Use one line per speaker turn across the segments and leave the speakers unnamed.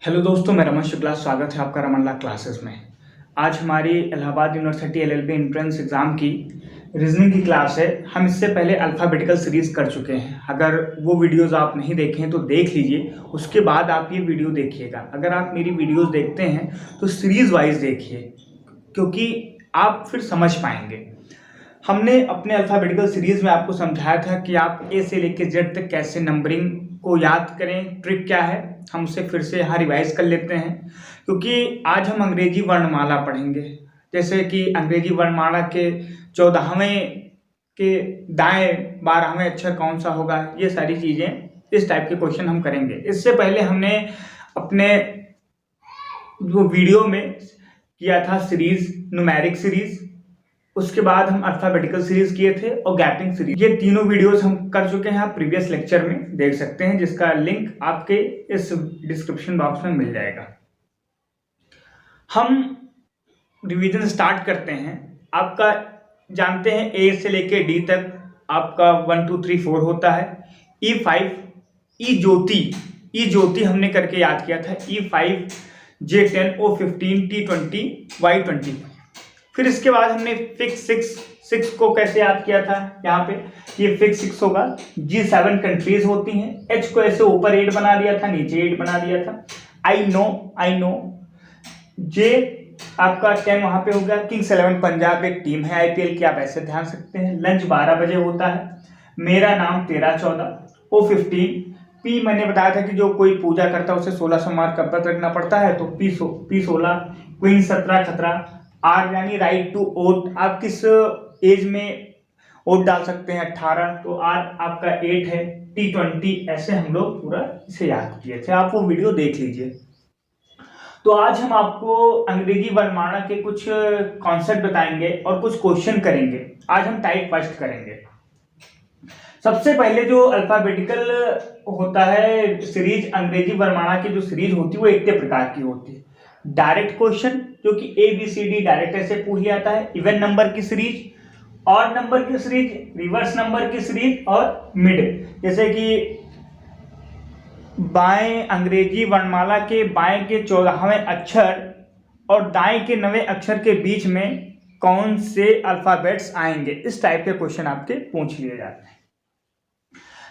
Hello दोस्तों, मैं रमन शुक्ला। स्वागत है आपका रमन ला क्लासेस में। आज हमारी Allahabad university LLB entrance exam की रीजनिंग की क्लास है। हम इससे पहले अल्फ़ाबेटिकल सीरीज़ कर चुके हैं। अगर वो वीडियोस आप नहीं देखे हैं तो देख लीजिए, उसके बाद आप ये वीडियो देखिएगा। अगर आप मेरी वीडियोस देखते हैं तो सीरीज़ वाइज देखिए, क्योंकि आप फिर समझ पाएंगे। हमने अपने अल्फ़ाबेटिकल सीरीज़ में आपको समझाया था कि आप ए से लेकर जेड तक कैसे नंबरिंग को याद करें, ट्रिक क्या है। हम उसे फिर से यहाँ रिवाइज कर लेते हैं, क्योंकि आज हम अंग्रेजी वर्णमाला पढ़ेंगे। जैसे कि अंग्रेजी वर्णमाला के 14वें के दाएं 12वें अक्षर कौन सा होगा, ये सारी चीज़ें, इस टाइप के क्वेश्चन हम करेंगे। इससे पहले हमने अपने जो वीडियो में किया था सीरीज, न्यूमेरिक सीरीज, उसके बाद हम अल्फाबेटिकल सीरीज किए थे और गैपिंग सीरीज। ये तीनों वीडियोस हम कर चुके हैं, आप प्रीवियस लेक्चर में देख सकते हैं, जिसका लिंक आपके इस डिस्क्रिप्शन बॉक्स में मिल जाएगा। हम रिवीजन स्टार्ट करते हैं। आपका जानते हैं ए से लेके डी तक आपका 1 2 3 4 होता है। E5 ई ज्योति हमने करके याद किया था। E5 J10 O15 T20 Y20। फिर इसके बाद हमने फिक्स सिक्स को कैसे याद किया था, यहाँ पे ये फिक्स 6 होगा। G7 कंट्रीज होती हैं। H को ऐसे ऊपर 8 बना दिया था, नीचे 8 बना दिया था। आई नो J आपका 10 वहां पे हो गया। किंग्स 11 पंजाब एक टीम है आईपीएल की, आप ऐसे ध्यान सकते हैं। लंच 12 बजे होता है। मेरा नाम 13-14 O15 P मैंने बताया था कि जो कोई पूजा करता है उसे 16 सोमवार का व्रत रखना पड़ता है, तो P 16। क्वीन 17 खतरा। आर यानी राइट टू वोट, आप किस एज में वोट डाल सकते हैं, 18, तो आर आपका 8 है। T20 ऐसे हम लोग पूरा इसे याद किए थे, आप वो वीडियो देख लीजिए। तो आज हम आपको अंग्रेजी वर्णमाला के कुछ कॉन्सेप्ट बताएंगे और कुछ क्वेश्चन करेंगे। आज हम टाइप फर्स्ट करेंगे। सबसे पहले जो अल्फाबेटिकल होता है सीरीज, अंग्रेजी वर्णमाला की जो सीरीज होती है वो इतने प्रकार की होती है। डायरेक्ट क्वेश्चन जो कि ABCD डायरेक्ट ऐसे पूछ जाता है। इवन नंबर की सीरीज, ऑड नंबर की सीरीज, रिवर्स नंबर की सीरीज और मिड। जैसे कि बाएं अंग्रेजी वर्णमाला के बाएं के 14वें अक्षर और दाएं के 9वें अक्षर के बीच में कौन से अल्फाबेट्स आएंगे, इस टाइप के क्वेश्चन आपके पूछ लिए जाते हैं।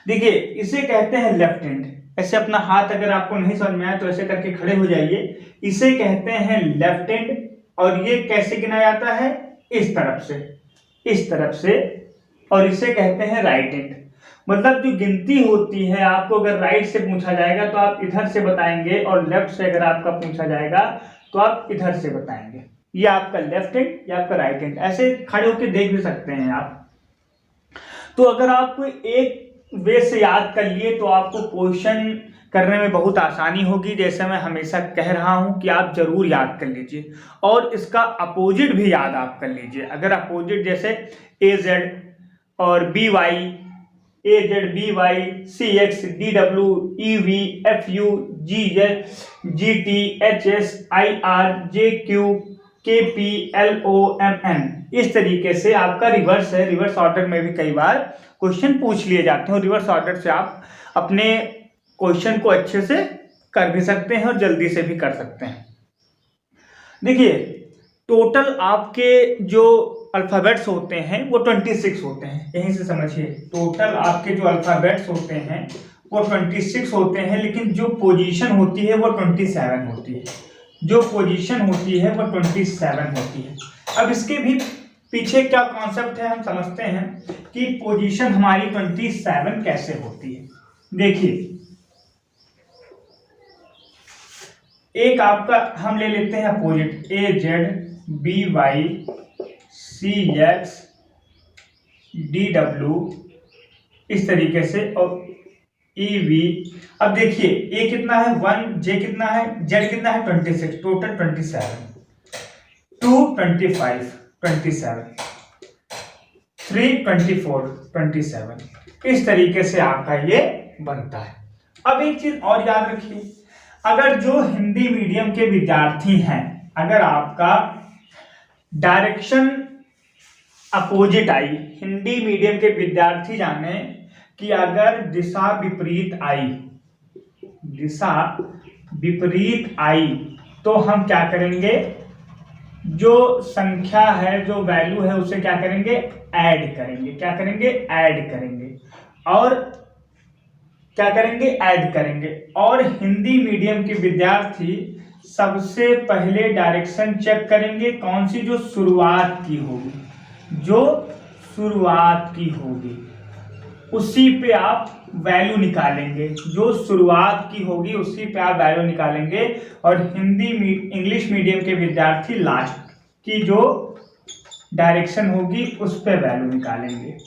देखिए, इसे कहते हैं लेफ्ट हैंड। ऐसे अपना हाथ अगर आपको नहीं समझ में आया तो ऐसे करके खड़े हो जाइए। इसे कहते हैं लेफ्ट हैंड। और ये कैसे गिना जाता है, इस तरफ से। और इसे कहते हैं राइट हैंड। मतलब जो गिनती होती है, आपको अगर राइट से पूछा जाएगा तो आप इधर से बताएंगे, और लेफ्ट से अगर आपका पूछा जाएगा तो आप इधर से बताएंगे। ये आपका लेफ्ट हैंड या आपका राइट हैंड, ऐसे खड़े होकर देख भी सकते हैं आप। तो अगर आप एक वे से याद कर लिए तो आपको क्वेश्चन करने में बहुत आसानी होगी। जैसे मैं हमेशा कह रहा हूं कि आप जरूर याद कर लीजिए, और इसका अपोजिट भी याद आप कर लीजिए। अगर अपोजिट जैसे AZ और BY, AZ BY CX DW EV FU GH GT HS IR JQ KP LOMN, इस तरीके से आपका रिवर्स है। रिवर्स ऑर्डर में भी कई बार क्वेश्चन पूछ लिए जाते हैं, और रिवर्स ऑर्डर से आप अपने क्वेश्चन को अच्छे से कर भी सकते हैं और जल्दी से भी कर सकते हैं। देखिए, टोटल आपके जो अल्फाबेट्स होते हैं वो 26 होते हैं। यहीं से समझिए, टोटल आपके जो अल्फाबेट्स होते हैं वो 26 होते हैं, लेकिन जो पोजीशन होती है वो 27 होती है। जो पोजीशन होती है वो 27 होती है। अब इसके भी पीछे क्या कॉन्सेप्ट है हम समझते हैं कि पोजीशन हमारी 27 कैसे होती है। देखिए, एक आपका हम ले लेते हैं opposite, AZ BY CX DW, इस तरीके से, और EV। अब देखिए, A कितना है 1, J कितना है, Z कितना है 26, टोटल 27, 2 25 27, 3 24 27, इस तरीके से आपका ये बनता है। अब एक चीज और याद रखिए, अगर जो हिंदी मीडियम के विद्यार्थी हैं, अगर आपका डायरेक्शन अपोजिट आई, हिंदी मीडियम के विद्यार्थी जाने कि अगर दिशा विपरीत आई, दिशा विपरीत आई तो हम क्या करेंगे, जो संख्या है, जो वैल्यू है, उसे क्या करेंगे, ऐड करेंगे। क्या करेंगे, ऐड करेंगे। और क्या करेंगे, ऐड करेंगे। और हिंदी मीडियम के विद्यार्थी सबसे पहले डायरेक्शन चेक करेंगे, कौन सी, जो शुरुआत की होगी, जो शुरुआत की होगी उसी पे आप वैल्यू निकालेंगे। जो शुरुआत की होगी उसी पे आप वैल्यू निकालेंगे। और इंग्लिश मीडियम के विद्यार्थी लास्ट की जो डायरेक्शन होगी उस पे वैल्यू निकालेंगे।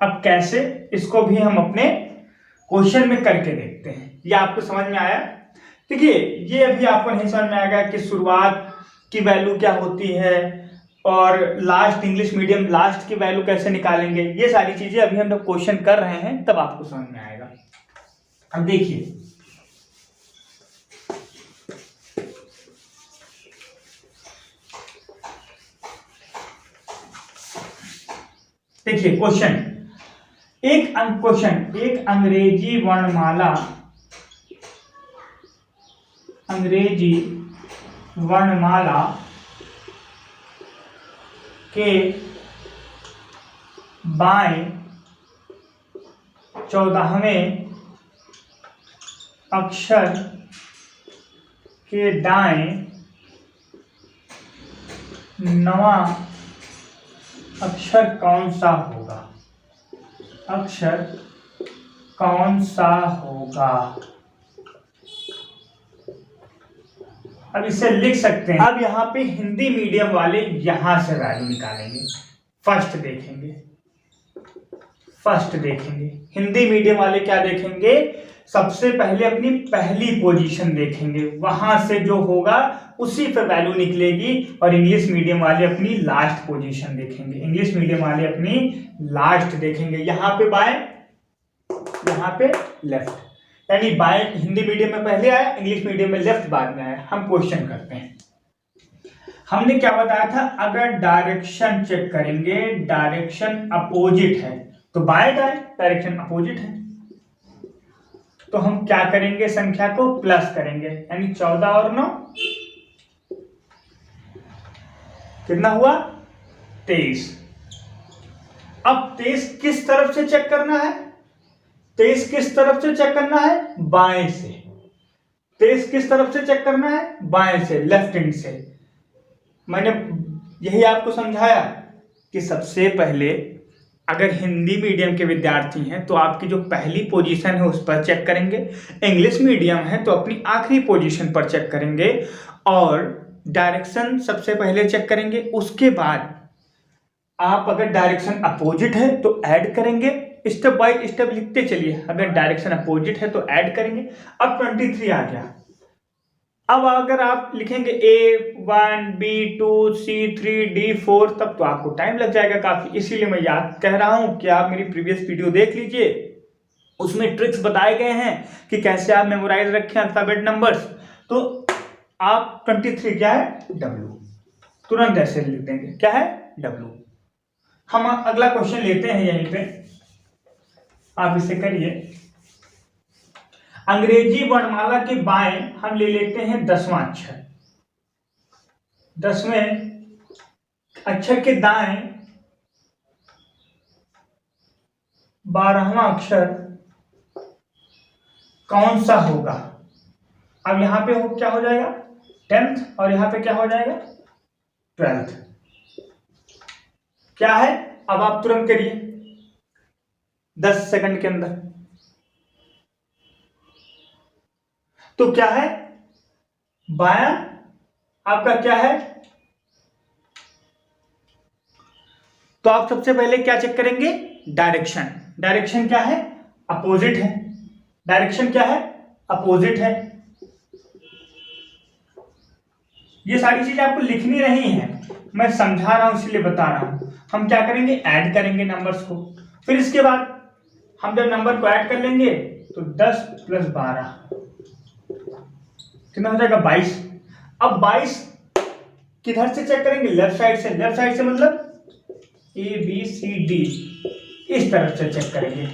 अब कैसे, इसको भी हम अपने क्वेश्चन में करके देखते हैं। ये आपको समझ में आया? देखिए, ये अभी आपको नहीं समझ में आएगा कि शुरुआत की वैल्यू क्या होती है और लास्ट, इंग्लिश मीडियम लास्ट की वैल्यू कैसे निकालेंगे। ये सारी चीजें अभी हम लोग क्वेश्चन कर रहे हैं, तब आपको समझ में आएगा। अब देखिए, क्वेश्चन, एक अंग्रेजी वर्णमाला के बाएं 14वें अक्षर के दाएं 9वां अक्षर कौन सा होगा, अक्षर कौन सा होगा। अब इसे लिख सकते हैं। अब यहाँ पे हिंदी मीडियम वाले यहां से वैल्यू निकालेंगे। फर्स्ट देखेंगे हिंदी मीडियम वाले क्या देखेंगे, सबसे पहले अपनी पहली पोजीशन देखेंगे, वहां से जो होगा उसी पे वैल्यू निकलेगी। और इंग्लिश मीडियम वाले अपनी लास्ट पोजीशन देखेंगे, इंग्लिश मीडियम वाले अपनी लास्ट देखेंगे। यहाँ पे बाएं, यहाँ पे लेफ्ट, यानी बाएं हिंदी मीडियम में पहले आया, इंग्लिश मीडियम में लेफ्ट बाद में आया। हम क्वेश्चन करते हैं। हमने क्या बताया था, अगर डायरेक्शन चेक करेंगे, डायरेक्शन अपोजिट है तो बाएं दाएं, डायरेक्शन अपोजिट है तो हम क्या करेंगे, संख्या को प्लस करेंगे, यानी 14 और 9 कितना हुआ, 23। अब 23 किस तरफ से चेक करना है, 23 किस तरफ से चेक करना है, बाएं से। 23 किस तरफ से चेक करना है, बाएं से, लेफ्ट हैंड से। मैंने यही आपको समझाया कि सबसे पहले अगर हिंदी मीडियम के विद्यार्थी हैं तो आपकी जो पहली पोजीशन है उस पर चेक करेंगे, इंग्लिश मीडियम है तो अपनी आखिरी पोजीशन पर चेक करेंगे, और डायरेक्शन सबसे पहले चेक करेंगे। उसके बाद आप अगर डायरेक्शन अपोजिट है तो ऐड करेंगे, स्टेप बाय स्टेप लिखते चलिए। अगर डायरेक्शन अपोजिट है तो ऐड करेंगे। अब 23 आ गया। अब अगर आप लिखेंगे A1 B2 C3 D4 तब तो आपको टाइम लग जाएगा काफी। इसीलिए मैं याद कह रहा हूं कि आप मेरी प्रीवियस वीडियो देख लीजिए, उसमें ट्रिक्स बताए गए हैं कि कैसे आप मेमोराइज रखें अल्फाबेट नंबर्स। तो आप 23 क्या है, W, तुरंत ऐसे लिख देंगे, क्या है, W। हम अगला क्वेश्चन लेते हैं, यहीं पे आप इसे करिए। अंग्रेजी वर्णमाला के बाएं हम ले लेते हैं 10वां अक्षर, 10वें अक्षर के दाएं 12वां अक्षर कौन सा होगा। अब यहां पे क्या हो जाएगा, 10th, और यहां पे क्या हो जाएगा, 12th। क्या है, अब आप तुरंत करिए 10 सेकंड के अंदर। तो क्या है, बायां आपका क्या है, तो आप सबसे पहले क्या चेक करेंगे, डायरेक्शन। डायरेक्शन क्या है, अपोजिट है। डायरेक्शन क्या है, अपोजिट है। ये सारी चीजें आपको लिखनी नहीं है, मैं समझा रहा हूं इसलिए बता रहा हूं। हम क्या करेंगे, ऐड करेंगे नंबर्स को। फिर इसके बाद हम जब नंबर को ऐड कर लेंगे तो 10 + 12 कितना हो जाएगा, 22। अब 22 किधर से चेक करेंगे, लेफ्ट साइड से। लेफ्ट साइड से मतलब ABCD, इस तरफ से चेक करेंगे।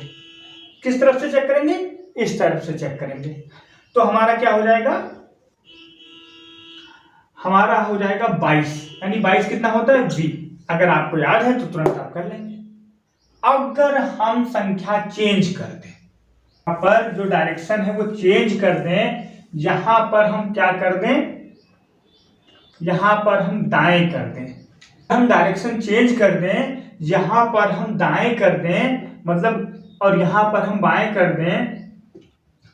किस तरफ से चेक करेंगे, इस तरफ से चेक करेंगे। तो हमारा क्या हो जाएगा, हमारा हो जाएगा 22, यानी 22 कितना होता है v। अगर आपको याद है तो तुरंत आप कर लेंगे। अगर हम संख्या चेंज कर दें, यहाँ पर जो डायरेक्शन है वो चेंज कर दें, यहां पर हम क्या कर दें, यहां पर हम दाएं कर दें, हम डायरेक्शन चेंज कर दें, यहां पर हम दाएं कर दें मतलब, और यहां पर हम बाएं कर दें,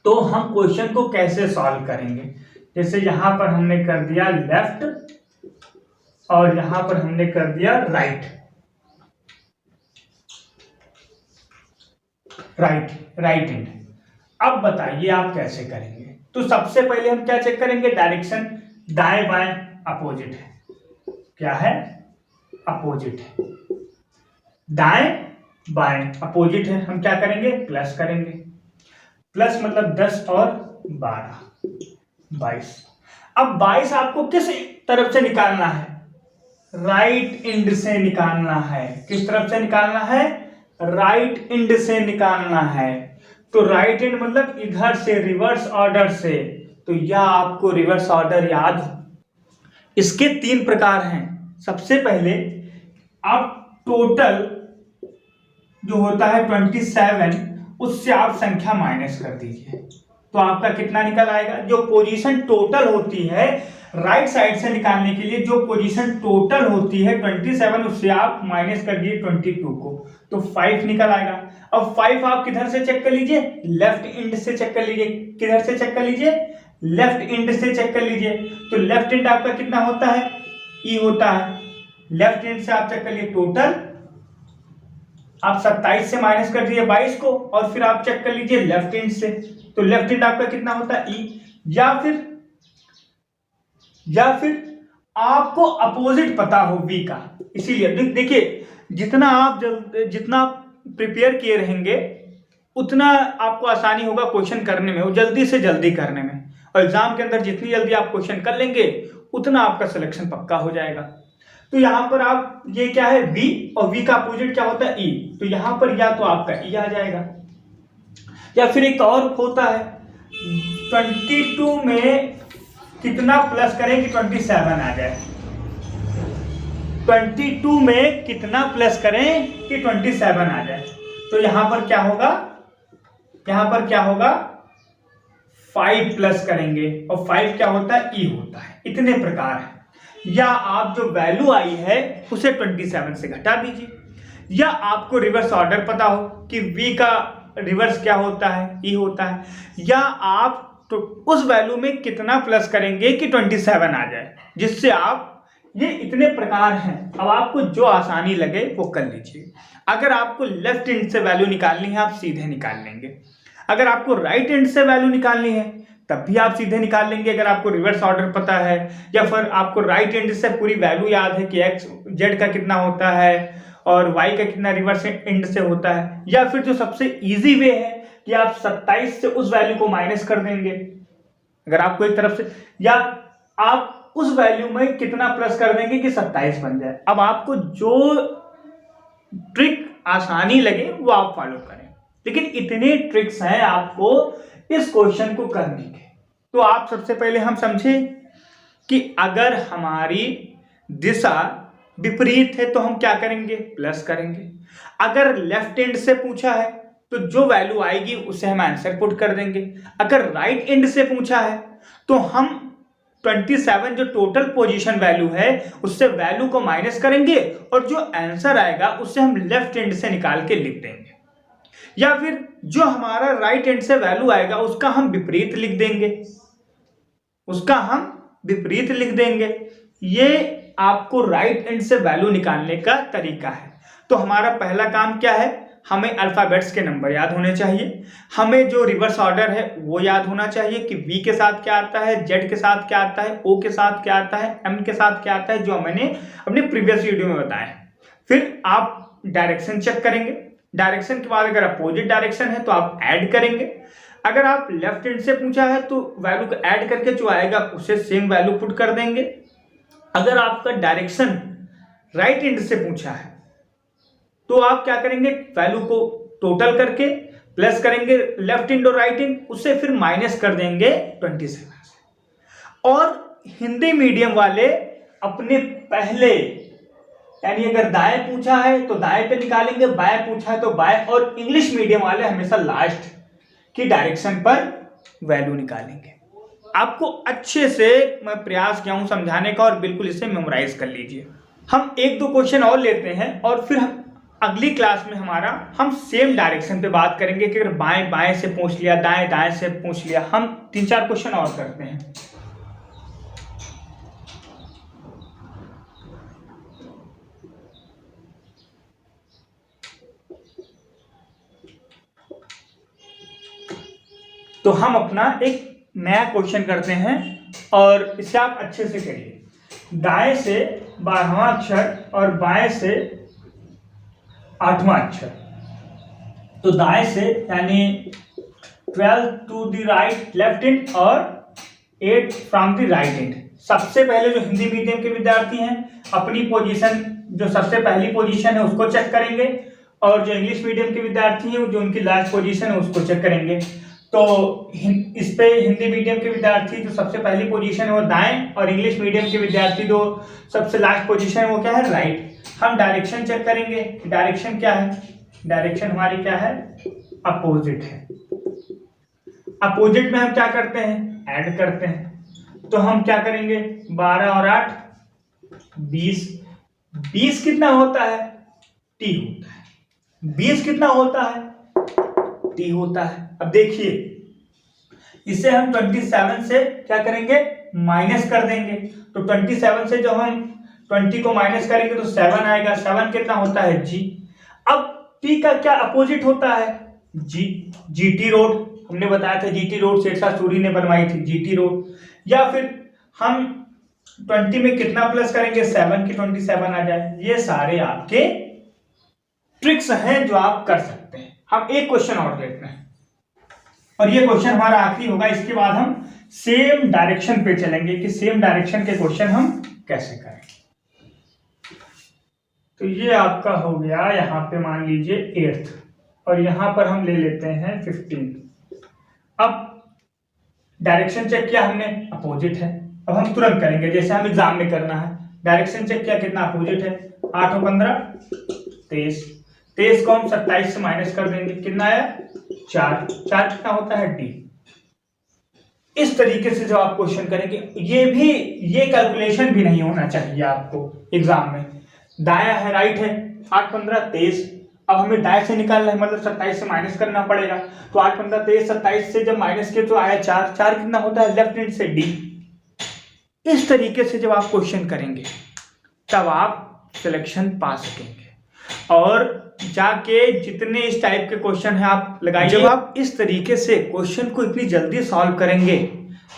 तो हम क्वेश्चन को कैसे सॉल्व करेंगे। जैसे यहां पर हमने कर दिया लेफ्ट और यहां पर हमने कर दिया राइट, राइट हैंड। अब बताइए आप कैसे करेंगे। तो सबसे पहले हम क्या चेक करेंगे, डायरेक्शन दाएं बाएं अपोजिट है, क्या है, अपोजिट है, दाएं बाएं अपोजिट है, हम क्या करेंगे, प्लस करेंगे। प्लस मतलब 10 और 12, 22। अब 22 आपको किस तरफ से निकालना है, राइट एंड से निकालना है। किस तरफ से निकालना है, राइट एंड से निकालना है। तो राइट एंड मतलब इधर से, रिवर्स ऑर्डर से। तो यह आपको रिवर्स ऑर्डर याद हो। इसके 3 प्रकार हैं। सबसे पहले आप टोटल जो होता है 27, उससे आप संख्या माइनस कर दीजिए, तो आपका कितना निकल आएगा। जो पोजीशन टोटल होती है राइट साइड से निकालने के लिए, जो पोजीशन टोटल होती है 27, उससे आप माइनस कर दिए 22 को, तो 5 निकल आएगा। अब 5 आप किधर से चेक कर लीजिए, लेफ्ट एंड से चेक कर लीजिए। किधर से चेक कर लीजिए, लेफ्ट एंड से चेक कर लीजिए। तो लेफ्ट एंड आपका कितना होता है, ई होता है। लेफ्ट एंड से आप चेक कर लीजिए, टोटल आप 27 से माइनस कर दिए 22 को, और फिर आप चेक कर लीजिए लेफ्ट एंड से, तो लेफ्ट एंड आपका कितना होता है, ई। या फिर आपको अपोजिट पता हो v का, इसीलिए देखिए जितना प्रिपेयर किए रहेंगे उतना आपको आसानी होगा क्वेश्चन करने में, और जल्दी से जल्दी करने में। और एग्जाम के अंदर जितनी जल्दी आप क्वेश्चन कर लेंगे उतना आपका सिलेक्शन पक्का हो जाएगा। तो यहां पर आप, ये क्या है v, और v का अपोजिट क्या होता है e, तो यहां पर या तो आपका e आ जाएगा, या फिर एक और होता है 22 में कितना प्लस करें कि 27 आ जाए। 22 में कितना प्लस करें कि 27 आ जाए। तो यहां पर क्या होगा, यहां पर क्या होगा, 5 प्लस करेंगे, और 5 क्या होता है, ई होता है। इतने प्रकार है। या आप जो वैल्यू आई है उसे 27 से घटा दीजिए, या आपको रिवर्स ऑर्डर पता हो कि v का रिवर्स क्या होता है, ई होता है, या आप तो उस वैल्यू में कितना प्लस करेंगे कि 27 आ जाए, जिससे आप, ये इतने प्रकार हैं। अब आपको जो आसानी लगे वो कर लीजिए। अगर आपको लेफ्ट हैंड से वैल्यू निकालनी है आप सीधे निकाल लेंगे, अगर आपको राइट हैंड से वैल्यू निकालनी है तब भी आप सीधे निकाल लेंगे, अगर आपको रिवर्स ऑर्डर पता है, या फिर आपको राइट हैंड से पूरी वैल्यू याद है कि एक्स जेड का कितना होता है और वाई का कितना रिवर्स एंड से होता है। या फिर जो सबसे इजी वे है कि आप 27 से उस वैल्यू को माइनस कर देंगे, अगर आपको एक तरफ से, या आप उस वैल्यू में कितना प्लस कर देंगे कि 27 बन जाए। अब आपको जो ट्रिक आसानी लगे वो आप फॉलो करें, लेकिन इतने ट्रिक्स हैं आपको इस क्वेश्चन को करने के। तो आप सबसे पहले हम समझे कि अगर हमारी दिशा विपरीत है तो हम क्या करेंगे, प्लस करेंगे। अगर लेफ्ट हैंड से पूछा है तो जो वैल्यू आएगी उसे हम आंसर पुट कर देंगे। अगर राइट हैंड से पूछा है तो हम 27 जो टोटल पोजीशन वैल्यू है उससे वैल्यू को माइनस करेंगे, और जो आंसर आएगा उससे हम लेफ्ट हैंड से निकाल के लिख देंगे। या फिर जो हमारा राइट हैंड से वैल्यू आएगा उसका हम विपरीत लिख देंगे, उसका हम विपरीत लिख देंगे। ये आपको राइट हैंड से वैल्यू निकालने का तरीका है। तो हमारा पहला काम क्या है, हमें अल्फाबेट्स के नंबर याद होने चाहिए, हमें जो रिवर्स ऑर्डर है वो याद होना चाहिए कि V के साथ क्या आता है, Z के साथ क्या आता है, O के साथ क्या आता है, M के साथ क्या आता है, जो मैंने अपने प्रीवियस वीडियो में बताया है। फिर आप डायरेक्शन चेक करेंगे, डायरेक्शन के बाद अगर अपोजिट डायरेक्शन है तो आप ऐड करेंगे। अगर आप लेफ्ट हैंड से पूछा है तो वैल्यू को ऐड करके जो आएगा उसे सेम वैल्यू पुट कर देंगे। अगर आपका डायरेक्शन राइट हैंड से पूछा है तो आप क्या करेंगे, वैल्यू को टोटल करके प्लस करेंगे लेफ्ट इंड और राइट इंड, उससे फिर माइनस कर देंगे 27 से। और हिंदी मीडियम वाले अपने पहले, यानी अगर दाएं पूछा है तो दाएं पे निकालेंगे, बाएं पूछा है तो बाएं, और इंग्लिश मीडियम वाले हमेशा लास्ट की डायरेक्शन पर वैल्यू निकालेंगे। आपको अच्छे से मैं प्रयास किया हूं समझाने का, और बिल्कुल इसे मेमोराइज कर लीजिए। हम एक दो क्वेश्चन और लेते हैं, और फिर हम अगली क्लास में हम सेम डायरेक्शन पे बात करेंगे कि अगर बाएं बाएं से पूछ लिया, दाएं दाएं से पूछ लिया। हम 3-4 क्वेश्चन और करते हैं। तो हम अपना एक नया क्वेश्चन करते हैं, और इसे आप अच्छे से करिए। दाएं से 12वां अक्षर और बाएं से 8वां अक्षर। तो दाएं से यानी 12 to the right left hand और 8 फ्रॉम द राइट हैंड। सबसे पहले जो हिंदी मीडियम के विद्यार्थी हैं अपनी पोजीशन, जो सबसे पहली पोजीशन है उसको चेक करेंगे, और जो इंग्लिश मीडियम के विद्यार्थी हैं जो उनकी लास्ट पोजीशन है उसको चेक करेंगे। तो इस पे हिंदी मीडियम के विद्यार्थी जो सबसे पहली पोजीशन है वो दाएं, और इंग्लिश मीडियम के विद्यार्थी जो सबसे लास्ट पोजीशन है वो क्या है, राइट। हम डायरेक्शन चेक करेंगे। डायरेक्शन क्या है, डायरेक्शन हमारी क्या है, अपोजिट है। अपोजिट में हम क्या करते हैं, ऐड करते हैं। तो हम क्या करेंगे, 12 और 8 20। 20 कितना होता है, टी होता है। 20 कितना होता है, टी होता है। अब देखिए इसे हम 27 से क्या करेंगे, माइनस कर देंगे। तो 27 से जब हम 20 को माइनस करेंगे तो 7 आएगा। 7 कितना होता है, जी। अब टी का क्या अपोजिट होता है, जी। जीटी रोड हमने बताया था, जीटी रोड शेरशाह सूरी ने बनवाई थी, जीटी रोड। या फिर हम 20 में कितना प्लस करेंगे, 7 की 27 आ जाए। ये सारे आपके ट्रिक्स हैं जो आप कर सकते हैं। हम एक क्वेश्चन और देखते हैं, और ये क्वेश्चन हमारा आखिरी होगा। इसके बाद हम सेम डायरेक्शन पे चलेंगे कि सेम डायरेक्शन के क्वेश्चन हम कैसे करें। तो ये आपका हो गया, यहां पे मान लीजिए 8th, और यहां पर हम ले लेते हैं 15। अब डायरेक्शन चेक किया हमने, अपोजिट है। अब हम तुरंत करेंगे जैसे हम एग्जाम में करना है। डायरेक्शन चेक किया, कितना अपोजिट है, 8 और 15 23। 23 को हम 27 से माइनस कर देंगे, कितना आया, 4। 4 कितना होता है, डी। इस तरीके से जब आप क्वेश्चन करेंगे, ये कैलकुलेशन भी नहीं होना चाहिए आपको एग्जाम में। दाया है, राइट है, 8 15 23। अब हमें दाएं से निकालना है, मतलब 27 से माइनस करना पड़ेगा। तो 8 15 23, 27 से जब माइनस किया तो आया 4। 4 कितना होता है, लेफ्ट हैंड से डी। इस तरीके से जब आप क्वेश्चन करेंगे तब आप सिलेक्शन पा सकेंगे, और जाके जितने इस टाइप के क्वेश्चन है आप लगाइए। जब आप इस तरीके से क्वेश्चन को इतनी जल्दी सॉल्व करेंगे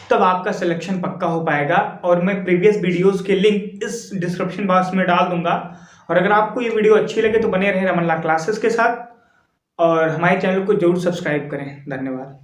तब आपका सिलेक्शन पक्का हो पाएगा। और मैं प्रीवियस वीडियोस के लिंक इस डिस्क्रिप्शन बॉक्स में डाल दूंगा। और अगर आपको ये वीडियो अच्छी लगे तो बने रहें रमन लाल क्लासेस के साथ, और हमारे चैनल को जरूर सब्सक्राइब करें। धन्यवाद।